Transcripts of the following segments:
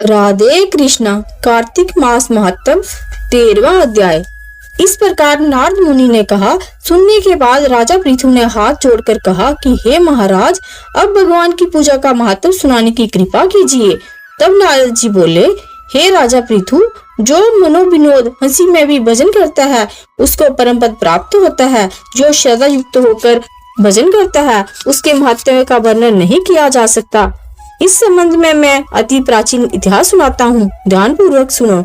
राधे कृष्णा। कार्तिक मास महात्म 13वां अध्याय। इस प्रकार नारद मुनि ने कहा। सुनने के बाद राजा पृथु ने हाथ जोड़कर कहा कि हे महाराज, अब भगवान की पूजा का महत्व सुनाने की कृपा कीजिए। तब नारद जी बोले, हे राजा पृथु, जो मनोविनोद हंसी में भी भजन करता है उसको परम पद प्राप्त होता है। जो श्रद्धा युक्त होकर भजन करता है उसके महत्व का वर्णन नहीं किया जा सकता। इस संबंध में मैं अति प्राचीन इतिहास सुनाता हूँ, ध्यान पूर्वक सुनो।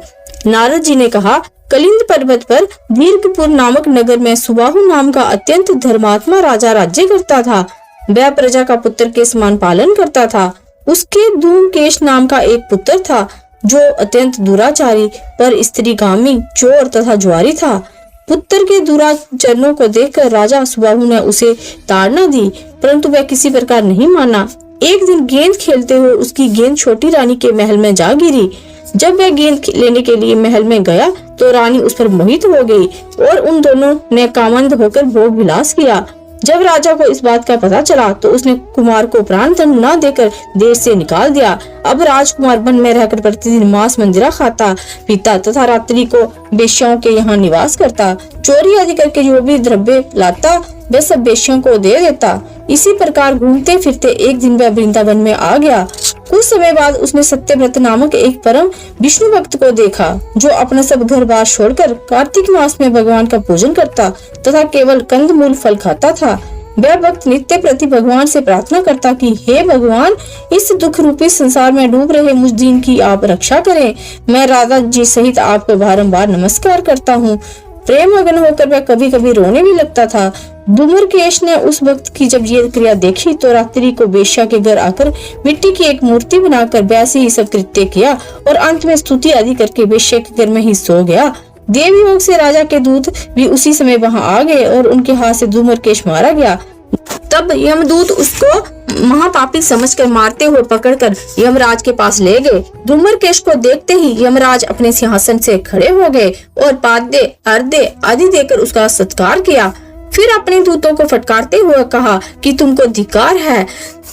नारद जी ने कहा, कलिंद पर्वत पर दीर्घपुर नामक नगर में सुबाहु नाम का अत्यंत धर्मात्मा राजा राज्य करता था। वह प्रजा का पुत्र के समान पालन करता था। उसके धूमकेश नाम का एक पुत्र था जो अत्यंत दुराचारी पर स्त्रीगामी, चोर तथा जुआरी था। पुत्र के दुराचरणों को देखकर राजा सुबाहु ने उसे ताड़ना दी, परंतु वह किसी प्रकार नहीं माना। एक दिन गेंद खेलते हुए उसकी गेंद छोटी रानी के महल में जा गिरी। जब वह गेंद लेने के लिए महल में गया तो रानी उस पर मोहित हो गई और उन दोनों ने कामंद होकर भोग विलास किया। जब राजा को इस बात का पता चला तो उसने कुमार को प्राण दंड न देकर देश से निकाल दिया। अब राजकुमार वन में रहकर प्रतिदिन मांस मंदिरा खाता पीता तथा रात्रि को वेश्याओं के यहाँ निवास करता। चोरी आदि करके जो भी द्रव्य लाता वह सब वेश्याओं को दे देता। इसी प्रकार घूमते फिरते एक दिन वह वृंदावन में आ गया। कुछ समय बाद उसने सत्यव्रत नामक एक परम विष्णु भक्त को देखा जो अपना सब घर बार छोड़कर कार्तिक मास में भगवान का पूजन करता तथा केवल कंदमूल फल खाता था। वह भक्त नित्य प्रति भगवान से प्रार्थना करता कि हे भगवान, इस दुख रूपी संसार में डूब रहे मुझ दीन की आप रक्षा करें। मैं राधा जी सहित आपको बारंबार नमस्कार करता हूँ। प्रेम मगन होकर वह कभी कभी रोने भी लगता था। धूम्रकेश ने उस भक्त की जब ये क्रिया देखी तो रात्रि को वेश्या के घर आकर मिट्टी की एक मूर्ति बनाकर वैसे ही सब कृत्य किया और अंत में स्तुति आदि करके वेश्या के घर में ही सो गया। देव योग से राजा के दूत भी उसी समय वहां आ गए और उनके हाथ से धूम्रकेश मारा गया। तब यमदूत उसको महापापी समझकर मारते हुए पकड़कर यमराज के पास ले गए। धूम्रकेश को देखते ही यमराज अपने सिंहासन से खड़े हो गए और पाद्य अर्घ्य आदि देकर उसका सत्कार किया। फिर अपने दूतों को फटकारते हुए कहा कि तुमको धिक्कार है,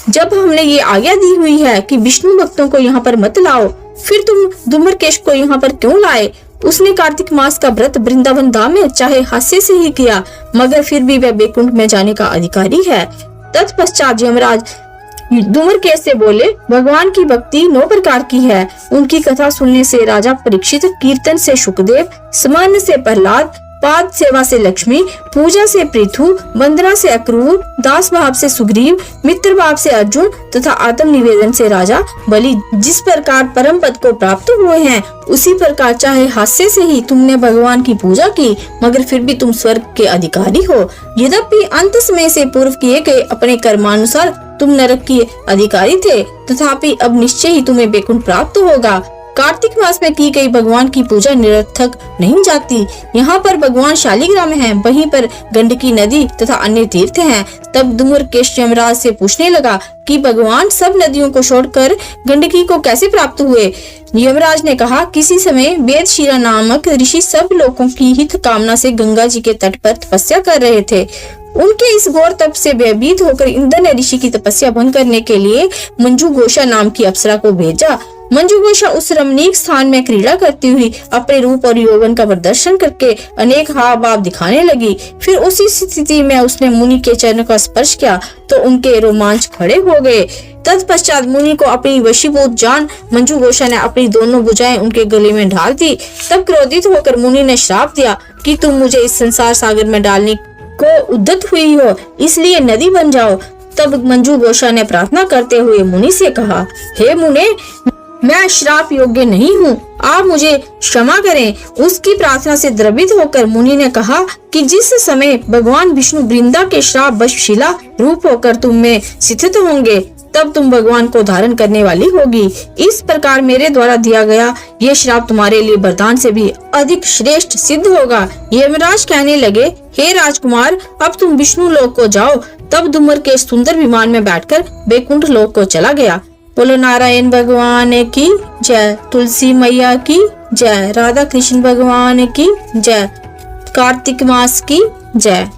जब हमने ये आज्ञा दी हुई है कि विष्णु भक्तों को यहाँ पर मत लाओ, फिर तुम धूम्रकेश को यहाँ पर क्यों लाए? उसने कार्तिक मास का व्रत वृंदावन धाम में चाहे हास्य से ही किया, मगर फिर भी वह बैकुंठ में जाने का अधिकारी है। तत्पश्चात यमराज धूम्रकेश से बोले, भगवान की भक्ति 9 प्रकार की है। उनकी कथा सुनने से राजा परीक्षित, कीर्तन से शुकदेव, स्मरण से प्रहलाद, पाद सेवा से लक्ष्मी, पूजा से पृथु, वंदना से अक्रूर, दास भाव से सुग्रीव, मित्र भाव से अर्जुन तथा आत्म निवेदन से राजा बलि जिस प्रकार परम पद को प्राप्त हुए हैं, उसी प्रकार चाहे हास्य से ही तुमने भगवान की पूजा की, मगर फिर भी तुम स्वर्ग के अधिकारी हो। यद्यपि अंत समय से पूर्व किए गए अपने कर्मानुसार तुम नरक के अधिकारी थे, तथापि अब निश्चय ही तुम्हें बैकुंठ प्राप्त होगा। कार्तिक मास में की गई भगवान की पूजा निरर्थक नहीं जाती। यहाँ पर भगवान शालिग्राम है, वहीं पर गंडकी नदी तथा अन्य तीर्थ हैं। तब धूम्रकेश यमराज से पूछने लगा कि भगवान सब नदियों को छोड़कर गंडकी को कैसे प्राप्त हुए? यमराज ने कहा, किसी समय वेदशिरा नामक ऋषि सब लोगों की हित कामना से गंगा जी के तट पर तपस्या कर रहे थे। उनके इस घोर तप से भयभीत होकर इंद्र ने ऋषि की तपस्या भंग करने के लिए मंजू घोषा नाम की अप्सरा को भेजा। मंजू घोषा उस रमणीक स्थान में क्रीड़ा करती हुई अपने रूप और यौवन का प्रदर्शन करके अनेक हाव भाव दिखाने लगी। फिर उसी स्थिति में उसने मुनि के चरण का स्पर्श किया तो उनके रोमांच खड़े हो गए। तत्पश्चात मुनि को अपनी वशीभूत जान मंजू घोषा ने अपनी दोनों भुजाएं उनके गले में डाल दी। तब क्रोधित होकर मुनि ने श्राप दिया कि तुम मुझे इस संसार सागर में डालने को उद्यत हुई हो, इसलिए नदी बन जाओ। तब मंजू घोषा ने प्रार्थना करते हुए मुनि से कहा, हे मुने, मैं श्राप योग्य नहीं हूँ, आप मुझे क्षमा करें। उसकी प्रार्थना से द्रवित होकर मुनि ने कहा कि जिस समय भगवान विष्णु वृंदा के श्राप वशशिला रूप होकर तुम में स्थित होंगे, तब तुम भगवान को धारण करने वाली होगी। इस प्रकार मेरे द्वारा दिया गया ये श्राप तुम्हारे लिए वरदान से भी अधिक श्रेष्ठ सिद्ध होगा। यमराज कहने लगे, हे राजकुमार, अब तुम विष्णु लोक को जाओ। तब धूम्रकेश सुंदर विमान में बैठकर बैकुंठ लोक को चला गया। बोलो नारायण भगवान की जय, तुलसी मैया की जय, राधा कृष्ण भगवान की जय, कार्तिक मास की जय।